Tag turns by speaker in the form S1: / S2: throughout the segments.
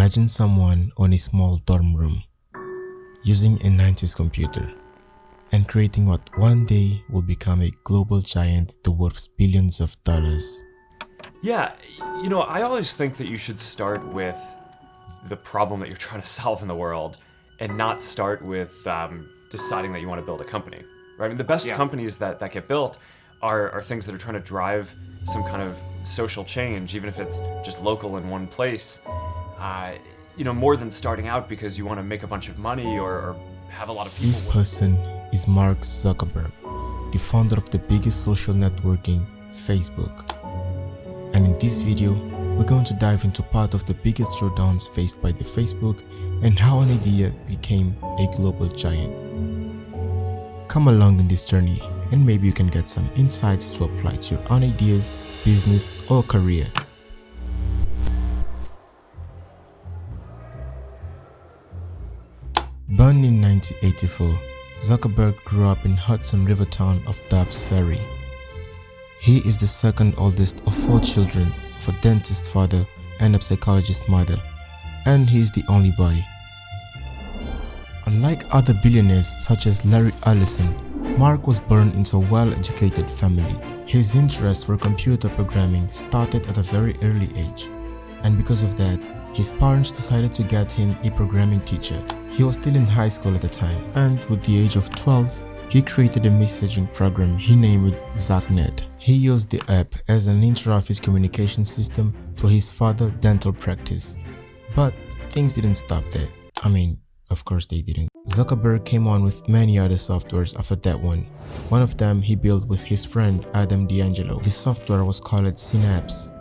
S1: Imagine someone on a small dorm room using a 90s computer and creating what one day will become a global giant that worth billions of dollars.
S2: Yeah, I always think that you should start with the problem that you're trying to solve in the world and not start with deciding that you want to build a company, right? I mean, the best companies that get built are things that are trying to drive some kind of social change, even if it's just local in one place. More than starting out because you want to make a bunch of money or have a lot of people.
S1: This person is Mark Zuckerberg, the founder of the biggest social networking, Facebook. And in this video, we're going to dive into part of the biggest throwdowns faced by the Facebook and how an idea became a global giant. Come along in this journey and maybe you can get some insights to apply to your own ideas, business or career. Born in 1984, Zuckerberg grew up in Hudson River town of Dobbs Ferry. He is the second oldest of 4 children of a dentist father and a psychologist mother, and he is the only boy. Unlike other billionaires such as Larry Ellison, Mark was born into a well-educated family. His interest for computer programming started at a very early age, and because of that, his parents decided to get him a programming teacher. He was still in high school at the time, and with the age of 12, he created a messaging program he named ENGAGMENT. He used the app as an inter-office communication system for his father's dental practice. But things didn't stop there. Of course they didn't. Zuckerberg came on with many other softwares after that one. One of them he built with his friend Adam D'Angelo. The software was called Synapse.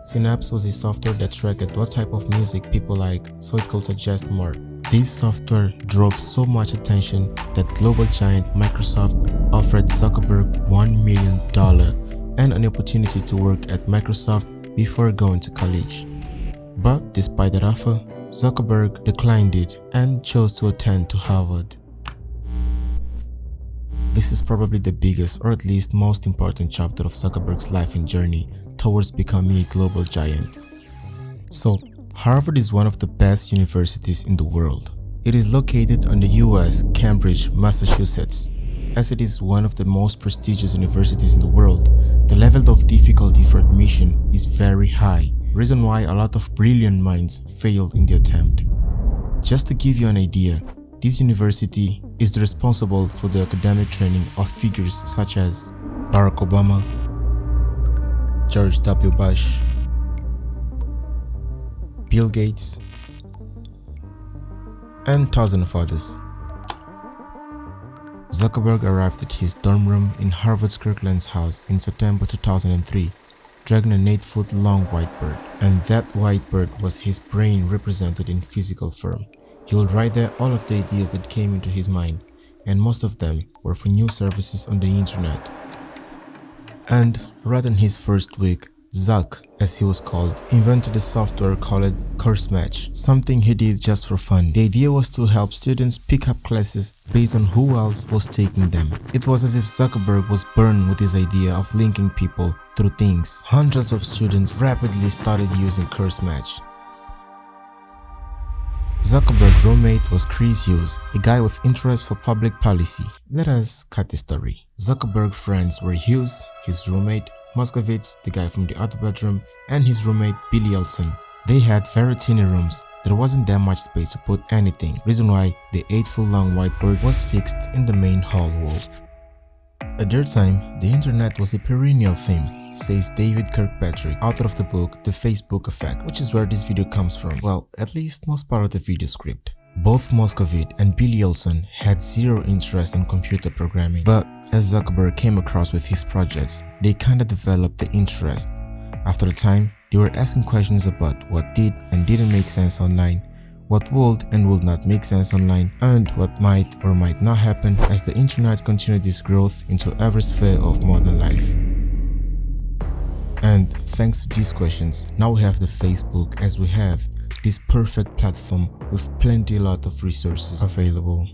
S1: Synapse was a software that tracked what type of music people like, so it could suggest more. This software drove so much attention that global giant Microsoft offered Zuckerberg $1 million and an opportunity to work at Microsoft before going to college. But despite that offer, Zuckerberg declined it and chose to attend to Harvard. This is probably the biggest or at least most important chapter of Zuckerberg's life and journey towards becoming a global giant. So, Harvard is one of the best universities in the world. It is located on the US, Cambridge, Massachusetts. As it is one of the most prestigious universities in the world, the level of difficulty for admission is very high, reason why a lot of brilliant minds failed in the attempt. Just to give you an idea, this university is responsible for the academic training of figures such as Barack Obama, George W. Bush, Bill Gates, and thousands of others. Zuckerberg arrived at his dorm room in Harvard's Kirkland's house in September 2003, dragging an 8-foot-long white bird, and that white bird was his brain represented in physical form. He would write there all of the ideas that came into his mind, and most of them were for new services on the internet. And right in his first week, Zuck, as he was called, invented a software called Facemash, something he did just for fun. The idea was to help students pick up classes based on who else was taking them. It was as if Zuckerberg was burned with his idea of linking people through things. Hundreds of students rapidly started using Facemash. Zuckerberg's roommate was Chris Hughes, a guy with interest for public policy. Let us cut the story. Zuckerberg's friends were Hughes, his roommate, Moskovitz, the guy from the other bedroom, and his roommate Billy Elson. They had very tiny rooms. There wasn't that much space to put anything, reason why the 8-foot-long whiteboard was fixed in the main hall wall. At their time, the internet was a perennial theme, says David Kirkpatrick, author of the book The Facebook Effect, which is where this video comes from. Well, at least most part of the video script. Both Moskovitz and Billy Elson had zero interest in computer programming, but as Zuckerberg came across with his projects, they kinda developed the interest. After a time, they were asking questions about what did and didn't make sense online, what would and would not make sense online, and what might or might not happen as the internet continued its growth into every sphere of modern life. And thanks to these questions, now we have the Facebook as we have this perfect platform with plenty lot of resources available.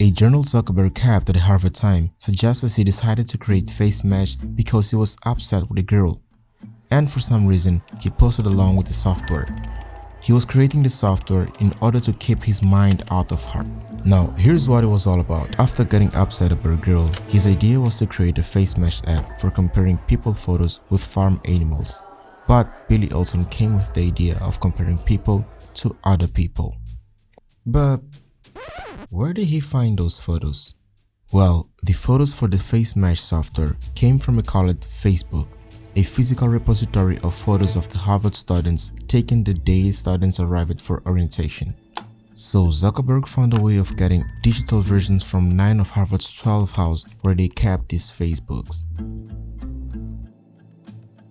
S1: A journal Zuckerberg kept at the Harvard Time suggests he decided to create Facemash because he was upset with a girl. and for some reason he posted along with the software. He was creating the software in order to keep his mind out of her. Now, here's what it was all about. After getting upset about a girl, his idea was to create a Facemash app for comparing people photos with farm animals. But Billy Olson came with the idea of comparing people to other people. But where did he find those photos? Well, the photos for the Facemash software came from a called Facebook, a physical repository of photos of the Harvard students taken the day students arrived for orientation. So Zuckerberg found a way of getting digital versions from 9 of Harvard's 12 houses where they kept these Facebooks.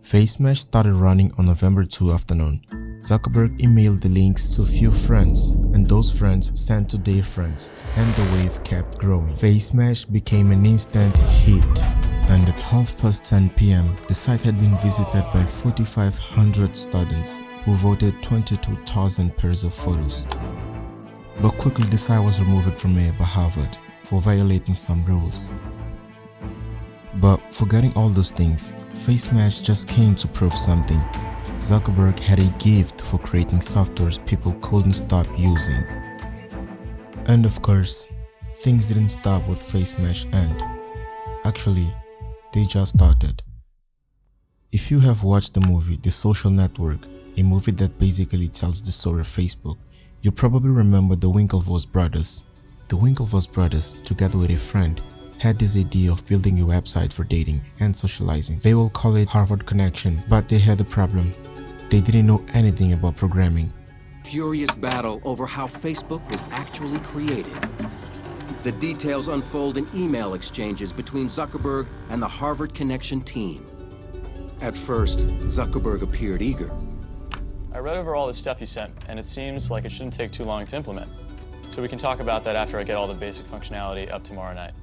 S1: Facemash started running on November 2 afternoon. Zuckerberg emailed the links to a few friends, and those friends sent to their friends, and the wave kept growing. Facemash became an instant hit, and at 10:30 p.m. the site had been visited by 4,500 students who voted 22,000 pairs of photos. But quickly the site was removed from air by Harvard for violating some rules. But forgetting all those things, Facemash just came to prove something. Zuckerberg had a gift for creating softwares people couldn't stop using. And of course, things didn't stop with Facemash and actually, they just started. If you have watched the movie The Social Network, a movie that basically tells the story of Facebook, you probably remember the Winklevoss brothers. The Winklevoss brothers, together with a friend, had this idea of building a website for dating and socializing. They will call it Harvard Connection, but they had a problem. They didn't know anything about programming.
S3: Furious battle over how Facebook was actually created. The details unfold in email exchanges between Zuckerberg and the Harvard Connection team. At first, Zuckerberg appeared eager.
S4: I read over all the stuff you sent, and it seems like it shouldn't take too long to implement. So we can talk about that after I get all the basic functionality up tomorrow night.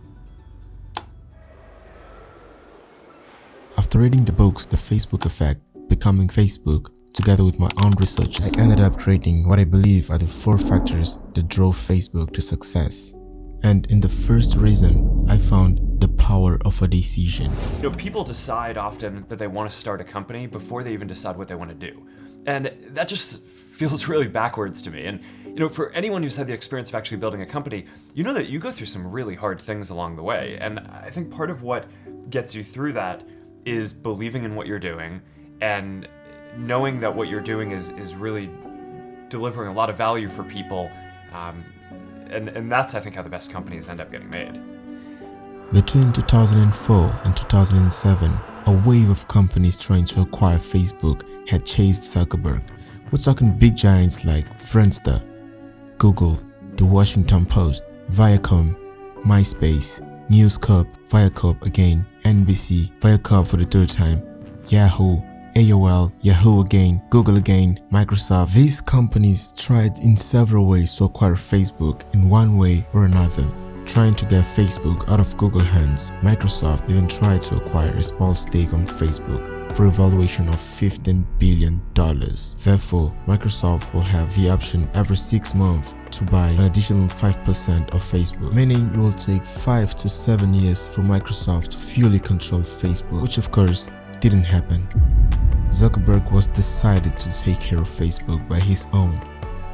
S1: After reading the books The Facebook Effect, Becoming Facebook, together with my own researches, I ended up creating what I believe are the 4 factors that drove Facebook to success. And in the first reason, I found the power of a decision.
S2: You know, people decide often that they want to start a company before they even decide what they want to do. And that just feels really backwards to me. And you know, for anyone who's had the experience of actually building a company, you know that you go through some really hard things along the way. And I think part of what gets you through that is believing in what you're doing and knowing that what you're doing is really delivering a lot of value for people. And that's, I think, how the best companies end up getting made.
S1: Between 2004 and 2007, a wave of companies trying to acquire Facebook had chased Zuckerberg. We're talking big giants like Friendster, Google, The Washington Post, Viacom, MySpace, News Corp, Viacom again, NBC, Viacom for the 3rd time, Yahoo, AOL, Yahoo again, Google again, Microsoft. These companies tried in several ways to acquire Facebook in one way or another. Trying to get Facebook out of Google's hands, Microsoft even tried to acquire a small stake on Facebook for a valuation of $15 billion. Therefore, Microsoft will have the option every 6 months to buy an additional 5% of Facebook, meaning it will take 5 to 7 years for Microsoft to fully control Facebook, which of course didn't happen. Zuckerberg was decided to take care of Facebook by his own.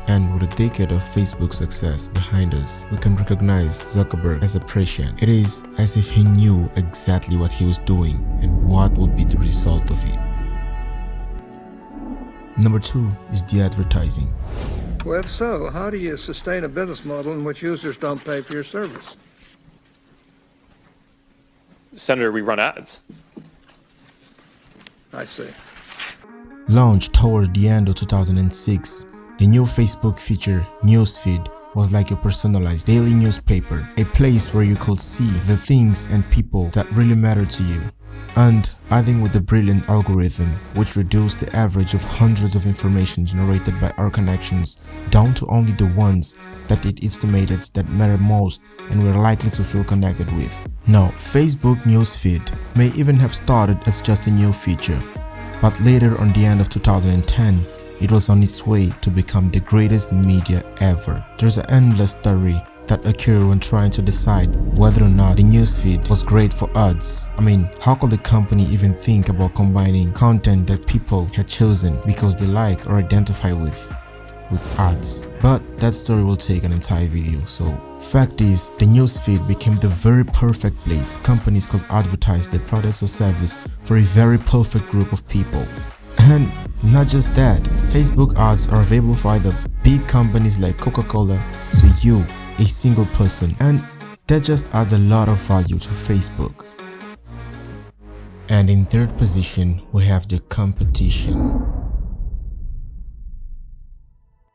S1: And with a decade of Facebook success behind us, we can recognize Zuckerberg as a prescient. It is as if he knew exactly what he was doing and what would be the result of it. Number 2 is the advertising.
S5: Well, if so, how do you sustain a business model in which users don't pay for your service?
S4: Senator, we run ads.
S5: I see.
S1: Launched toward the end of 2006, the new Facebook feature, Newsfeed, was like a personalized daily newspaper, a place where you could see the things and people that really matter to you. And adding with the brilliant algorithm, which reduced the average of hundreds of information generated by our connections down to only the ones that it estimated that matter most and we're likely to feel connected with. Now, Facebook Newsfeed may even have started as just a new feature, but later on the end of 2010, it was on its way to become the greatest media ever. There's an endless story that occurred when trying to decide whether or not the newsfeed was great for ads. I mean, how could the company even think about combining content that people had chosen because they like or identify with ads? But that story will take an entire video. So fact is, the newsfeed became the very perfect place companies could advertise their products or service for a very perfect group of people. And not just that, Facebook ads are available for either big companies like Coca-Cola, so you, a single person, and that just adds a lot of value to Facebook. And in third position, we have the competition.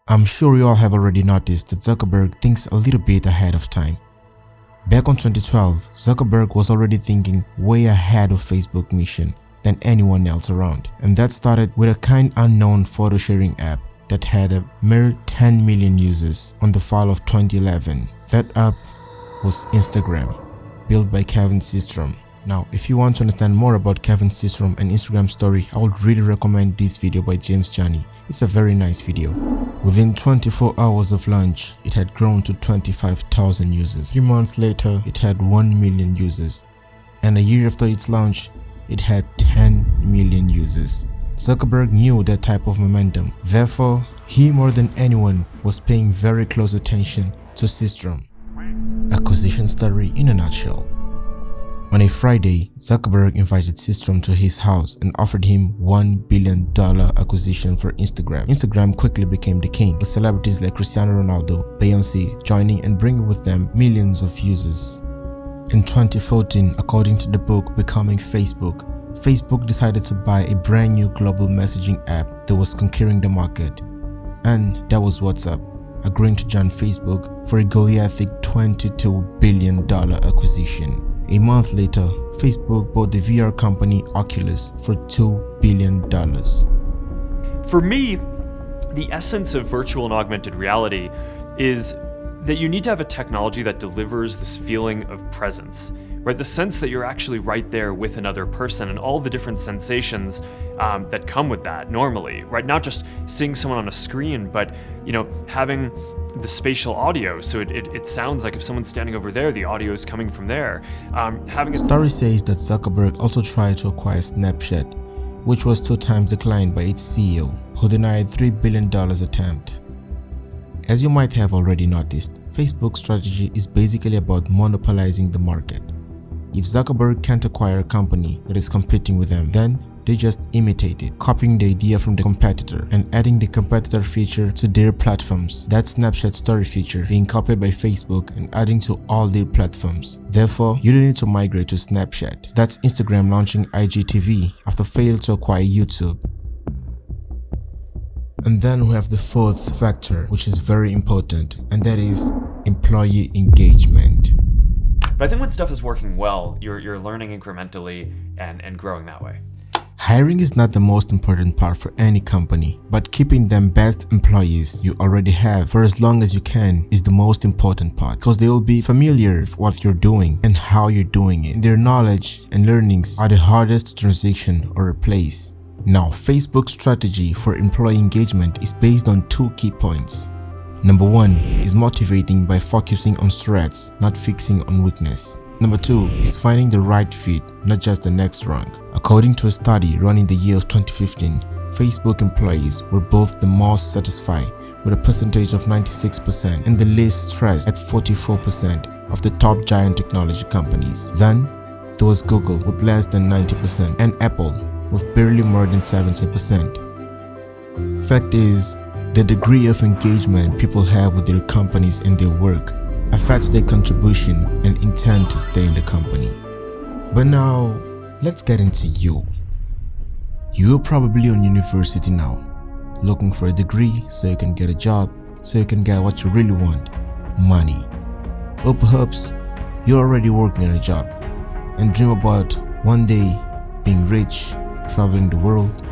S1: I'm sure you all have already noticed that Zuckerberg thinks a little bit ahead of time. Back on 2012, Zuckerberg was already thinking way ahead of Facebook's mission than anyone else around, and that started with a kind unknown photo sharing app that had a mere 10 million users on the fall of 2011. That app was Instagram, built by Kevin Systrom. Now, if you want to understand more about Kevin Systrom and Instagram's story, I would really recommend this video by James Jani. It's a very nice video. Within 24 hours of launch, it had grown to 25,000 users. 3 months later, it had 1 million users. And a year after its launch, it had 10 million users. Zuckerberg knew that type of momentum. Therefore, he more than anyone was paying very close attention to Systrom. Acquisition story in a nutshell. On a Friday, Zuckerberg invited Systrom to his house and offered him $1 billion acquisition for Instagram. Instagram quickly became the king, with celebrities like Cristiano Ronaldo, Beyoncé joining and bringing with them millions of users. In 2014, according to the book Becoming Facebook, Facebook decided to buy a brand new global messaging app that was conquering the market. And that was WhatsApp, agreeing to join Facebook for a Goliathic $22 billion acquisition. A month later, Facebook bought the VR company Oculus for $2 billion.
S2: For me, the essence of virtual and augmented reality is that you need to have a technology that delivers this feeling of presence, right? The sense that you're actually right there with another person and all the different sensations that come with that normally, right? Not just seeing someone on a screen, but having the spatial audio, so it sounds like if someone's standing over there, the audio is coming from there.
S1: Story says that Zuckerberg also tried to acquire Snapchat, which was 2 times declined by its CEO, who denied $3 billion attempt. As you might have already noticed, Facebook's strategy is basically about monopolizing the market. If Zuckerberg can't acquire a company that is competing with them, then they just imitate it, copying the idea from the competitor and adding the competitor feature to their platforms. That Snapchat story feature being copied by Facebook and adding to all their platforms. Therefore, you don't need to migrate to Snapchat. That's Instagram launching IGTV after failing to acquire YouTube. And then we have the fourth factor, which is very important, and that is employee engagement.
S2: But I think when stuff is working well, you're learning incrementally and growing that way.
S1: Hiring is not the most important part for any company, but keeping them best employees you already have for as long as you can is the most important part, because they will be familiar with what you're doing and how you're doing it. Their knowledge and learnings are the hardest to transition or replace. Now, Facebook's strategy for employee engagement is based on 2 key points. Number 1 is motivating by focusing on strengths, not fixing on weakness. Number 2 is finding the right fit, not just the next rank. According to a study run in the year of 2015, Facebook employees were both the most satisfied with a percentage of 96% and the least stressed at 44% of the top giant technology companies. Then there was Google with less than 90% and Apple with barely more than 70%. Fact is, the degree of engagement people have with their companies and their work affects their contribution and intent to stay in the company. But now, let's get into you. You're probably in university now, looking for a degree so you can get a job, so you can get what you really want, money. Or perhaps you're already working on a job and dream about one day being rich, traveling the world,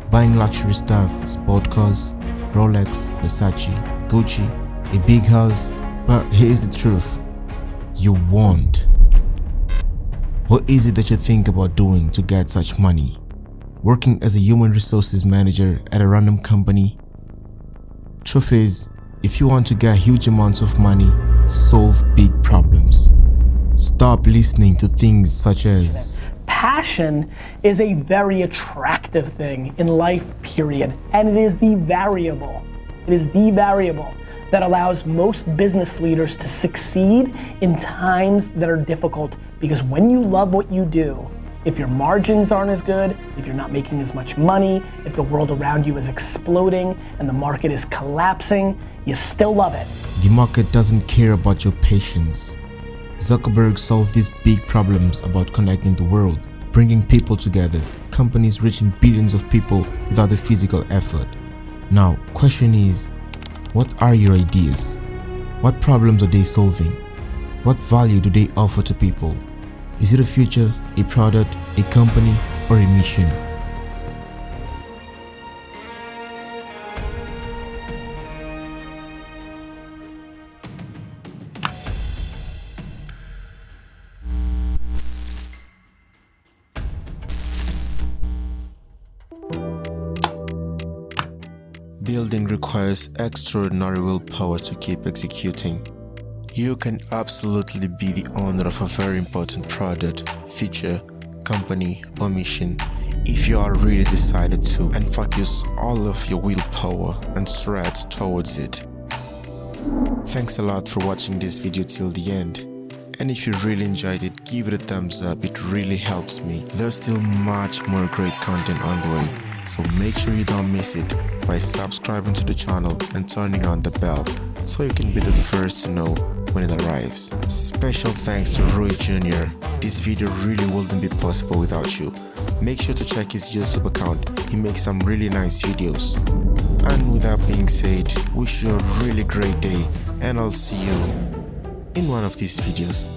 S1: buying luxury stuff, sport cars, Rolex, Versace, Gucci, a big house. But here's the truth, you won't. What is it that you think about doing to get such money? Working as a human resources manager at a random company? Truth is, if you want to get huge amounts of money, solve big problems. Stop listening to things such as
S6: passion is a very attractive thing in life, period. And it is the variable. It is the variable that allows most business leaders to succeed in times that are difficult. Because when you love what you do, if your margins aren't as good, if you're not making as much money, if the world around you is exploding and the market is collapsing, you still love it.
S1: the market doesn't care about your patience. Zuckerberg solved these big problems about connecting the world, bringing people together, companies reaching billions of people without the physical effort. Now, question is, what are your ideas? What problems are they solving? What value do they offer to people? Is it a future, a product, a company, or a mission? Building requires extraordinary willpower to keep executing. You can absolutely be the owner of a very important product, feature, company, or mission if you are really decided to and focus all of your willpower and thread towards it. Thanks a lot for watching this video till the end. And if you really enjoyed it, give it a thumbs up, it really helps me. There's still much more great content on the way, so make sure you don't miss it by subscribing to the channel and turning on the bell so you can be the first to know when it arrives. Special thanks to Roy Jr. This video really wouldn't be possible without you. Make sure to check his YouTube account, he makes some really nice videos. And with that being said, wish you a really great day and I'll see you in one of these videos.